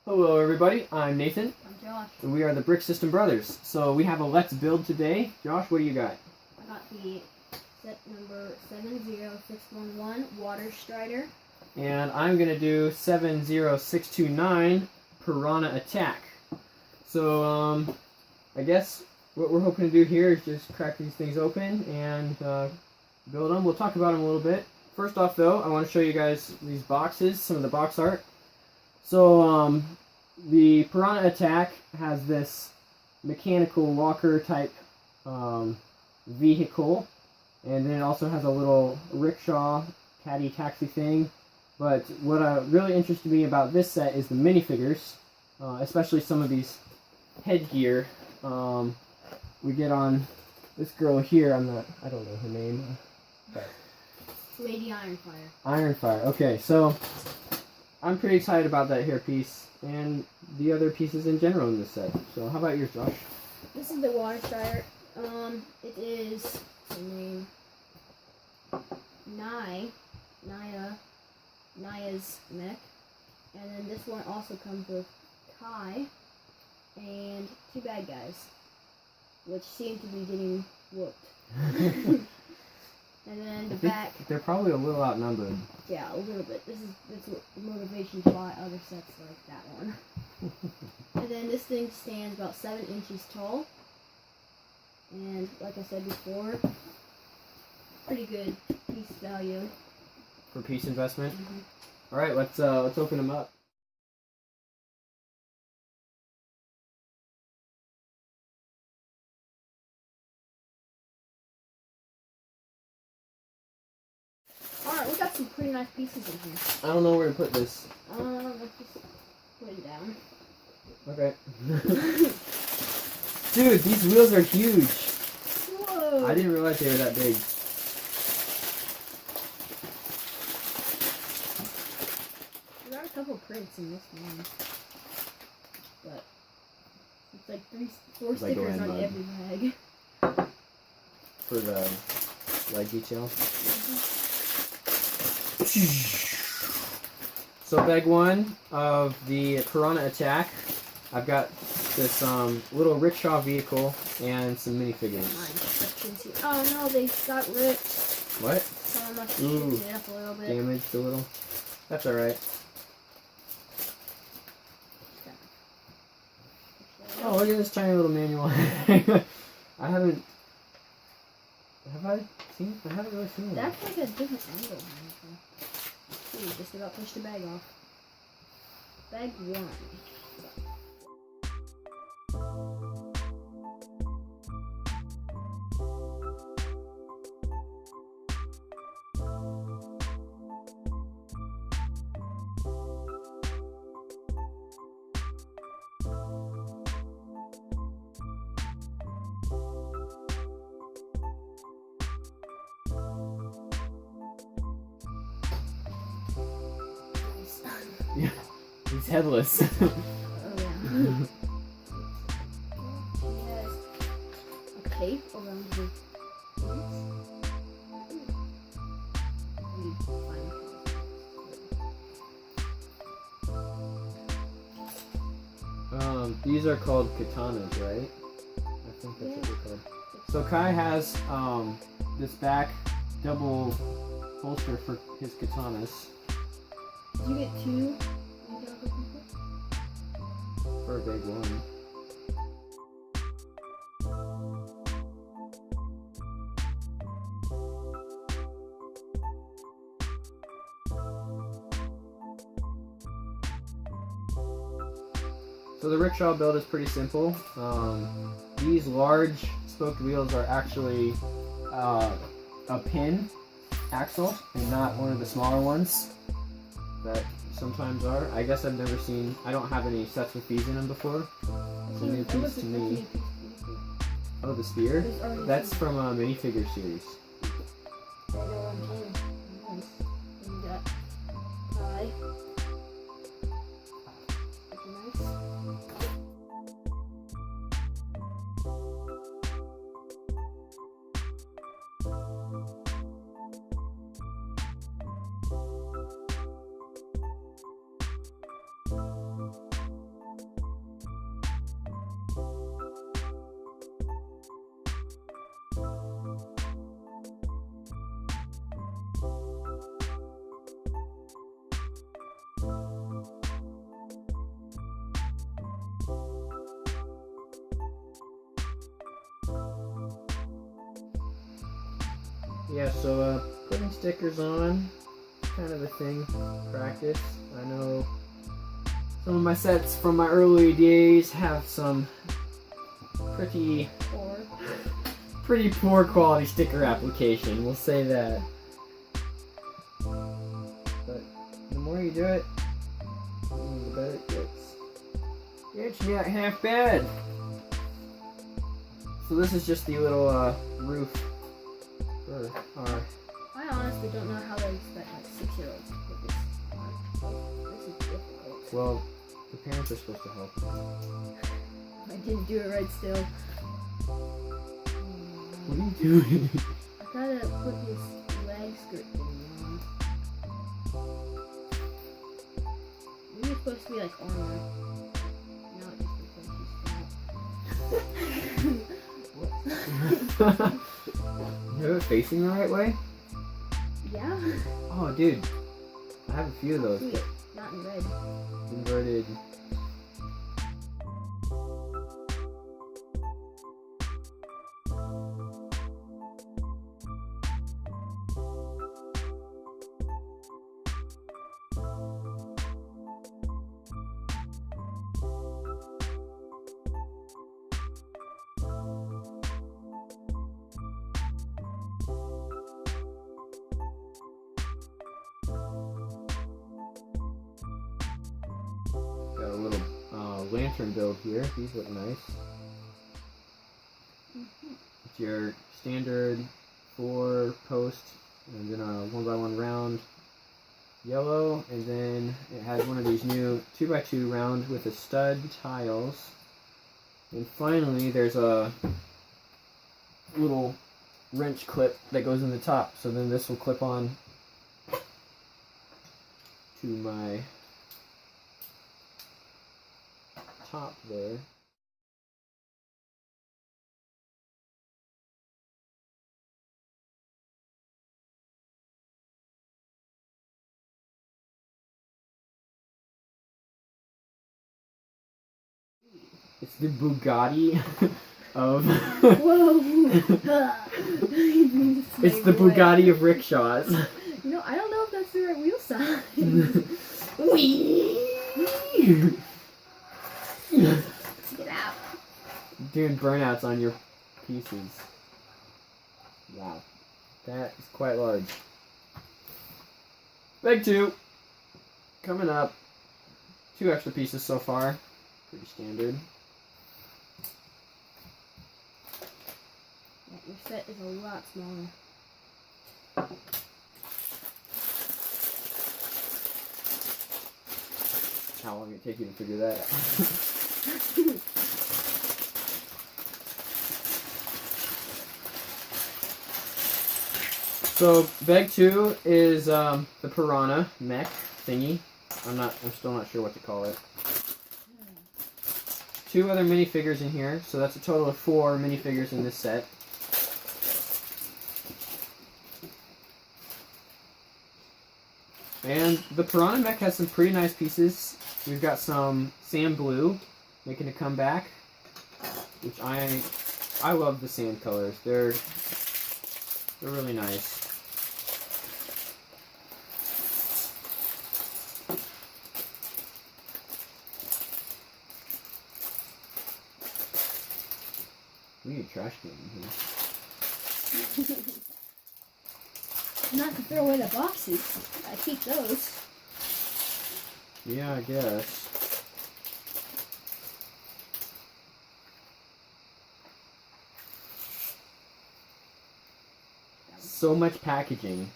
Hello everybody, I'm Nathan. I'm Josh. And we are the Brick System Brothers. So we have a Let's Build today. Josh, what do you got? I got the set number 70611 Water Strider. And I'm going to do 70629 Piranha Attack. So I guess what we're hoping to do here is just crack these things open and build them. We'll talk about them a little bit. First off though, I want to show you guys these boxes, some of the box art. So the Piranha Attack has this mechanical walker type vehicle, and then it also has a little rickshaw caddy taxi thing. But what really interested me about this set is the minifigures, especially some of these headgear. We get on this girl here. I don't know her name. But Lady Ironfire. Ironfire. Okay, so I'm pretty excited about that hairpiece and the other pieces in general in this set. So how about yours, Josh? This is the Water Strider. It is the name Naya's mech. And then this one also comes with Kai and two bad guys, which seem to be getting whooped. And then the back. They're probably a little outnumbered. Yeah, a little bit. That's what the motivation to buy other sets like that one. And then this thing stands about 7 inches tall. And like I said before, pretty good piece value. For piece investment? Mm-hmm. Alright, let's open them up. Alright, we got some pretty nice pieces in here. I don't know where to put this. Let's just put it down. Okay. Dude, these wheels are huge. Whoa! I didn't realize they were that big. We got a couple prints in this one. But it's like 4 stickers on every bag. For the leg detail. Mm-hmm. So bag one of the Piranha Attack, I've got this little rickshaw vehicle and some minifigures. Oh no, they got ripped. What? Someone must have Ooh, chipped it up a little bit. damaged a little. That's alright. Oh, look at this tiny little manual. I haven't really seen it. That's like a different angle. Ooh, just about pushed the bag off. Bag 1. Yeah, he's headless. Oh yeah. He has a cape around his These are called katanas, right? I think that's what they're called. So Kai has this back double holster for his katanas. Did you get 2 Ninjago people? For a big one. So the rickshaw build is pretty simple. These large spoked wheels are actually a pin axle and not one of the smaller ones that sometimes are. I guess I don't have any sets with these in them before. It's a new piece to me. Oh, the spear? That's from a minifigure series. Yeah, so putting stickers on, kind of a thing, practice. I know some of my sets from my early days have some pretty poor quality sticker application, we'll say that. But the more you do it, the better it gets. It's not half bad. So this is just the little roof for our... I honestly don't know how they expect like 6-year-olds to put this on. This is difficult. Well, the parents are supposed to help. I didn't do it right still. What are you doing? I gotta put this leg skirt thing on. Maybe it's supposed to be like armor. Now it just looks like she's fat. You have it facing the right way? Yeah. Oh, dude. I have a few of those. Sweet. Not in red. Inverted. Got a little lantern build here. These look nice. It's your standard 4-post and then a 1x1 round yellow, and then it has one of these new 2x2 round with a stud tiles. And finally there's a little wrench clip that goes in the top, so then this will clip on to my top there. It's the Bugatti of... Whoa! It's the Bugatti of rickshaws. No, I don't know if that's the right wheel size. Get out. Doing burnouts on your pieces. Wow. That is quite large. Big 2. Coming up. 2 extra pieces so far. Pretty standard. Yeah, your set is a lot smaller. How long did it take you to figure that out? So bag 2 is the Piranha mech thingy. I'm still not sure what to call it. 2 other minifigures in here, so that's a total of 4 minifigures in this set. And the Piranha mech has some pretty nice pieces. We've got some sand blue making a comeback, which I love the sand colors. They're really nice. We need a trash can in here. Not to throw away the boxes. I keep those. Yeah, I guess. So much packaging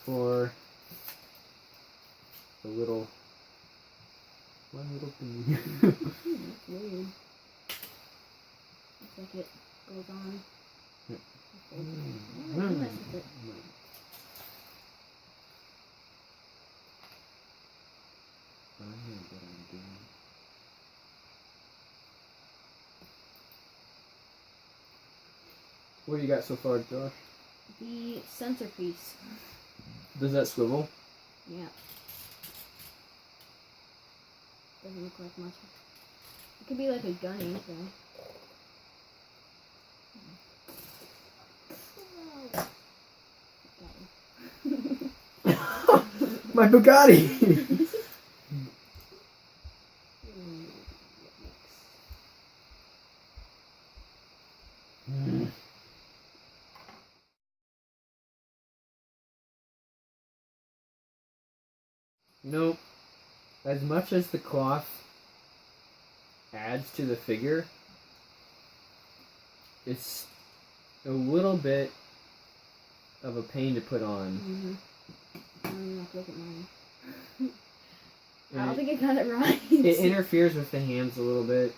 for the one little thing. That's weird. Looks like it goes on. Don't mess with it. I know what I'm doing. What do you got so far, Josh? The centerpiece. Does that swivel? Yeah. Doesn't look like much. It could be like a gunny thing. My Bugatti! Nope. As much as the cloth adds to the figure, it's a little bit of a pain to put on. I'm not look at mine. I don't think I got it right. It interferes with the hands a little bit.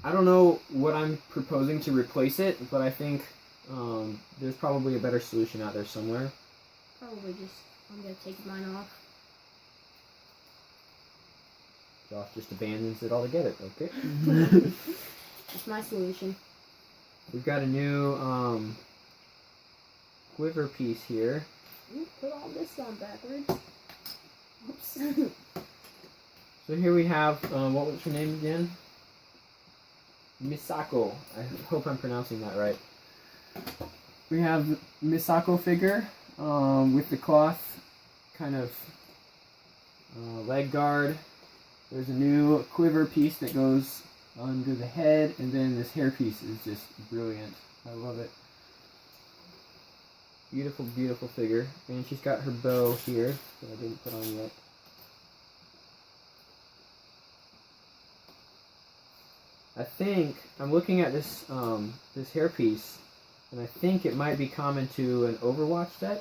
I don't know what I'm proposing to replace it, but I think there's probably a better solution out there somewhere. Probably just, I'm going to take mine off. Josh just abandons it altogether, okay? That's my solution. We've got a new quiver piece here. Put all this on backwards. Oops. So here we have, what was her name again? Misako. I hope I'm pronouncing that right. We have Misako figure with the cloth kind of leg guard. There's a new quiver piece that goes under the head, and then this hair piece is just brilliant. I love it. Beautiful, beautiful figure. And she's got her bow here that I didn't put on yet. I think I'm looking at this this hair piece, and I think it might be common to an Overwatch set.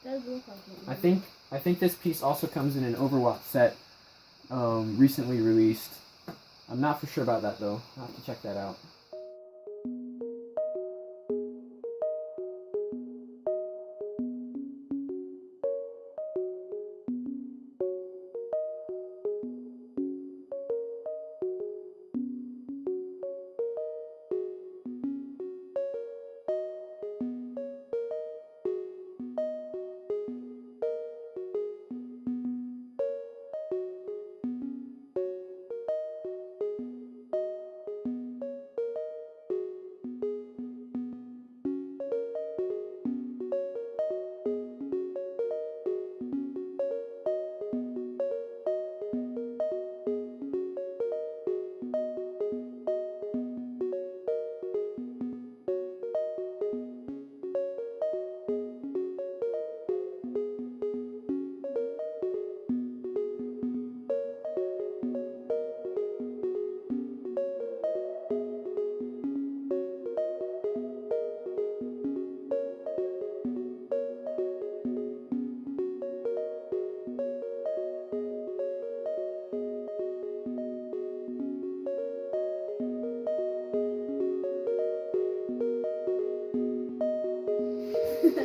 Does look like it. I think this piece also comes in an Overwatch set recently released. I'm not for sure about that though. I'll have to check that out.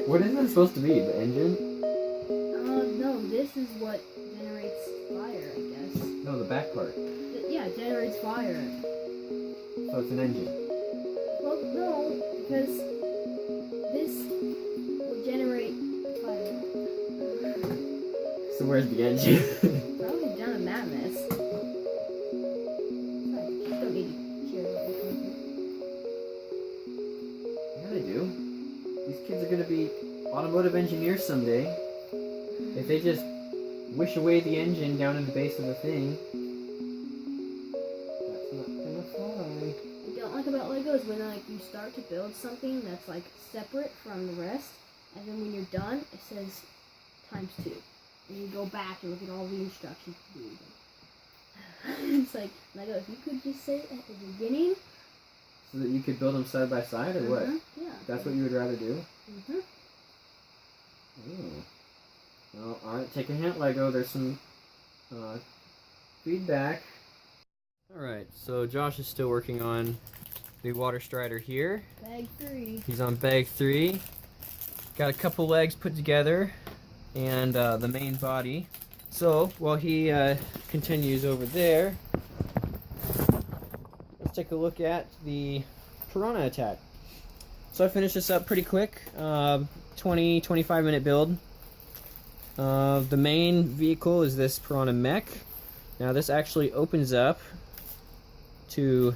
What is it supposed to be? The engine? No, this is what generates fire, I guess. No, the back part. Yeah, it generates fire. So it's an engine. Well, no, because this will generate fire. So where's the engine? Probably done a map mess. I just don't need to share what we're thinking. Yeah, they do. These kids are going to be automotive engineers someday. If they just wish away the engine down in the base of the thing, that's not going to fly. I don't like about Legos when like you start to build something that's like separate from the rest, and then when you're done, it says ×2. And you go back and look at all the instructions to do it. It's like, Lego, if you could just say it at the beginning. So that you could build them side by side, or what? Yeah. That's what you would rather do? Mm-hmm. Oh. Well, alright, take a hint, Lego. There's some feedback. Alright, so Josh is still working on the water strider here. Bag 3. He's on bag 3. Got a couple legs put together, and the main body. So, while he continues over there, let's take a look at the Piranha attack. So I finished this up pretty quick, 20-25 minute build. The main vehicle is this Piranha mech. Now this actually opens up to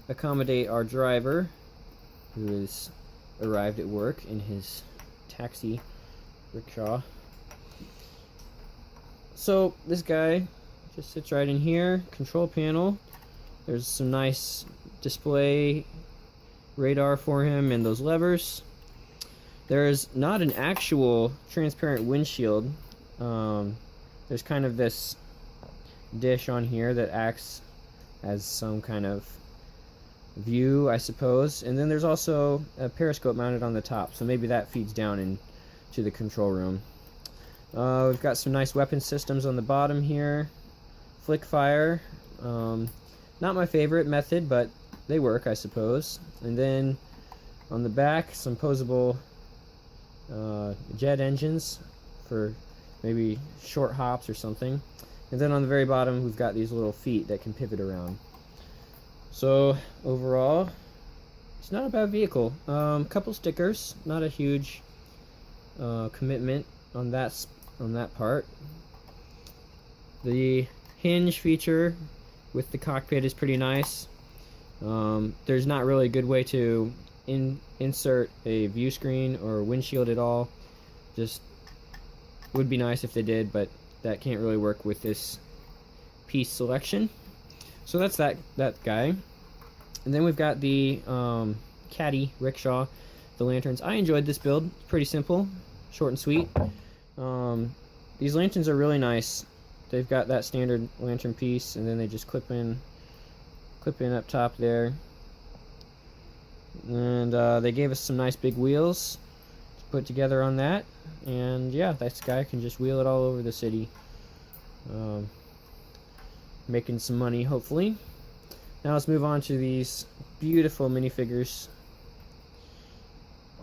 accommodate our driver, who has arrived at work in his taxi rickshaw. So this guy just sits right in here. Control panel. There's some nice display radar for him and those levers. There's not an actual transparent windshield. There's kind of this dish on here that acts as some kind of view, I suppose. And then there's also a periscope mounted on the top, so maybe that feeds down into the control room. We've got some nice weapon systems on the bottom here. Flick fire. Not my favorite method, but they work, I suppose. And then on the back, some posable jet engines for maybe short hops or something. And then on the very bottom, we've got these little feet that can pivot around. So overall, it's not a bad vehicle. Couple stickers, not a huge commitment on that part. The hinge feature with the cockpit is pretty nice. There's not really a good way to insert a view screen or windshield at all. Just would be nice if they did, but that can't really work with this piece selection. So that's that guy. And then we've got the caddy rickshaw, the lanterns. I enjoyed this build. Pretty simple, short and sweet. These lanterns are really nice. They've got that standard lantern piece, and then they just clip in up top there. And they gave us some nice big wheels to put together on that. And yeah, this guy can just wheel it all over the city. Making some money, hopefully. Now let's move on to these beautiful minifigures.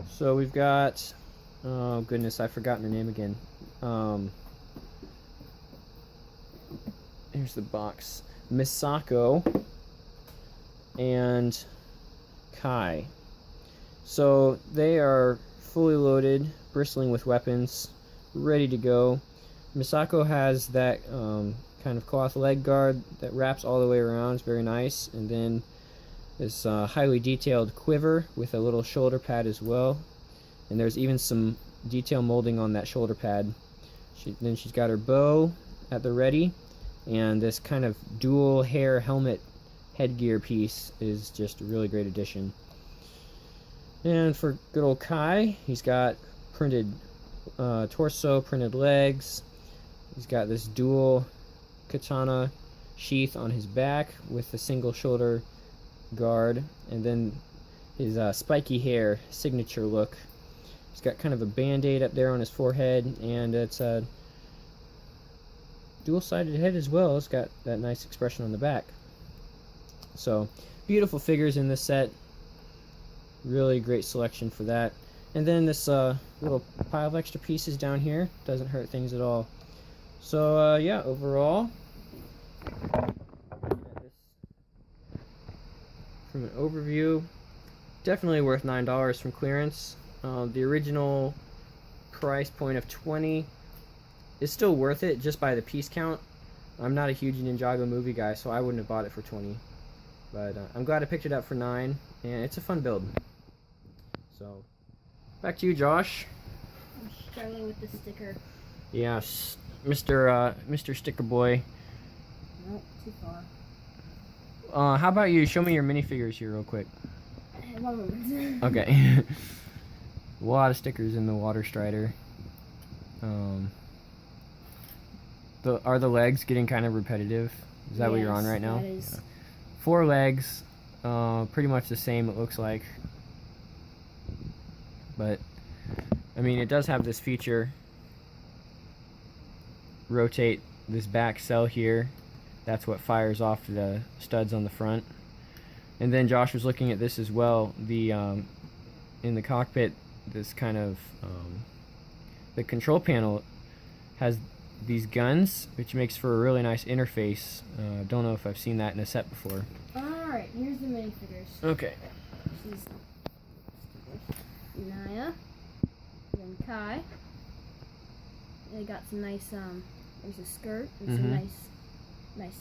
So we've got, oh goodness, I've forgotten her name again. Here's the box. Misako and Kai. So they are fully loaded, bristling with weapons, ready to go. Misako has that kind of cloth leg guard that wraps all the way around. It's very nice. And then this highly detailed quiver with a little shoulder pad as well. And there's even some detail molding on that shoulder pad. Then she's got her bow at the ready. And this kind of dual hair helmet headgear piece is just a really great addition. And for good old Kai, he's got printed torso, printed legs. He's got this dual katana sheath on his back with a single shoulder guard, and then his spiky hair signature look. He's got kind of a band-aid up there on his forehead, and it's a dual-sided head as well. It's got that nice expression on the back. So beautiful figures in this set. Really great selection for that. And then this little pile of extra pieces down here doesn't hurt things at all. So yeah, overall, from an overview, definitely worth $9 from clearance. The original price point of $20 is still worth it just by the piece count. I'm not a huge Ninjago movie guy, so I wouldn't have bought it for $20. But I'm glad I picked it up for $9, and it's a fun build. So, back to you, Josh. I'm struggling with the sticker. Yes, Mr. Sticker Boy. Nope, too far. How about you show me your minifigures here real quick? One moment. Okay. A lot of stickers in the Water Strider. Are the legs getting kind of repetitive? Is that what you're on right now? That is. Yeah. 4 legs, pretty much the same it looks like. But, I mean, it does have this feature. Rotate this back cell here. That's what fires off the studs on the front. And then Josh was looking at this as well. The in the cockpit, this kind of the control panel has these guns, which makes for a really nice interface. Don't know if I've seen that in a set before. Alright, here's the minifigures. Okay. She's Naya, then Kai. They got some nice, there's a skirt and some nice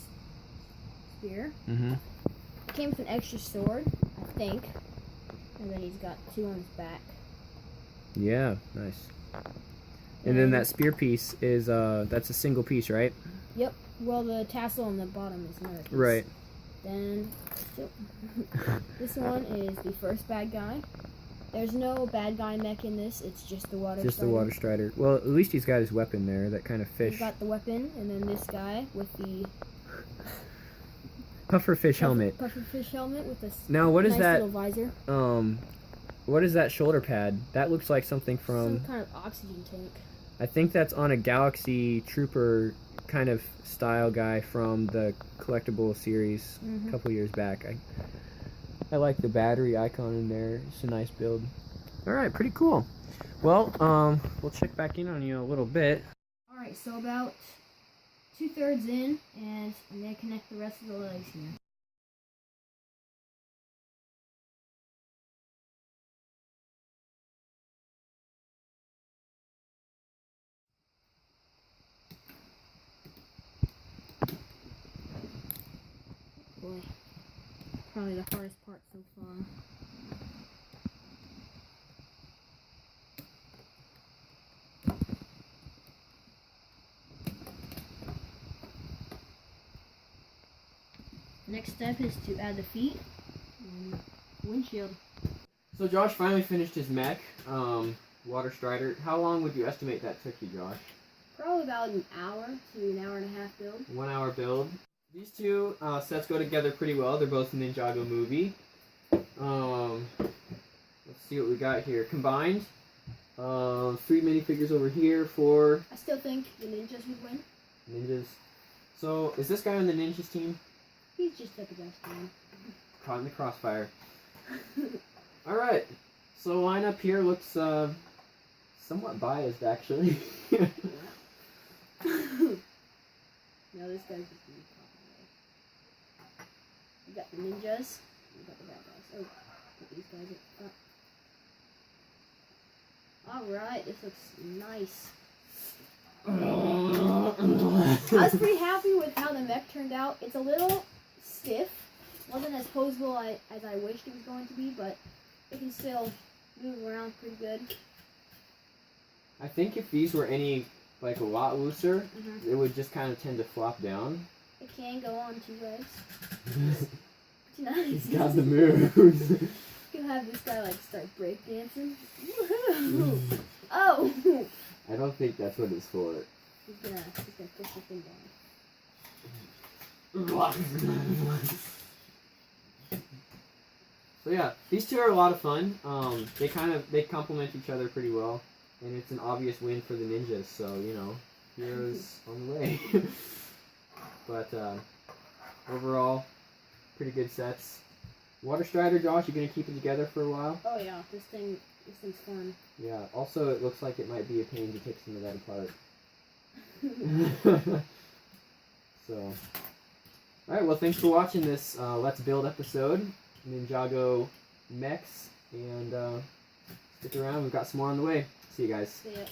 spear. It came with an extra sword, I think. And then he's got 2 on his back. Yeah, nice. And then that spear piece is that's a single piece, right? Yep. Well, the tassel on the bottom is another piece. Right. Then this one is the first bad guy. There's no bad guy mech in this. It's just the water. Just strider. the water strider. Well, at least he's got his weapon there. That kind of fish. He's got the weapon, and then this guy with the pufferfish helmet. Pufferfish helmet with this Now, what is nice that? little visor. What is that shoulder pad? That looks like something from. Some kind of oxygen tank. I think that's on a Galaxy Trooper kind of style guy from the collectible series a couple years back. I like the battery icon in there. It's a nice build. All right, pretty cool. Well, we'll check back in on you a little bit. All right, so about 2/3 in, and I'm gonna connect the rest of the legs here. Boy, probably the hardest part so far. Next step is to add the feet and windshield. So Josh finally finished his mech, water strider. How long would you estimate that took you, Josh? Probably about an hour to an hour and a half build. 1 hour build. These two sets go together pretty well. They're both Ninjago movie. Let's see what we got here. Combined, 3 minifigures over here, 4 I still think the ninjas would win. ninjas. So, is this guy on the ninjas team? He's just at the best one. Caught in the crossfire. Alright, so lineup here looks somewhat biased, actually. No, this guy's just really popping away. We got the ninjas. We got the bad guys. Oh, put these guys up front. Alright, this looks nice. I was pretty happy with how the mech turned out. It's a little stiff. Wasn't as posable as I wished it was going to be, but it can still move around pretty good. I think if these were any, like, a lot looser, it would just kind of tend to flop down. It can go on 2 legs. It's nice. He's got the moves. You can have this guy, like, start breakdancing. Oh! I don't think that's what it's for. He's gonna push the thing down. So yeah, these two are a lot of fun. They complement each other pretty well, and it's an obvious win for the ninjas. So you know, heroes on the way. But overall, pretty good sets. Water Strider, Josh, you gonna keep it together for a while? Oh yeah, this thing's fun. Yeah. Also, it looks like it might be a pain to take some of that apart. So, alright, well, thanks for watching this Let's Build episode, Ninjago Mechs, and stick around, we've got some more on the way. See you guys. See ya.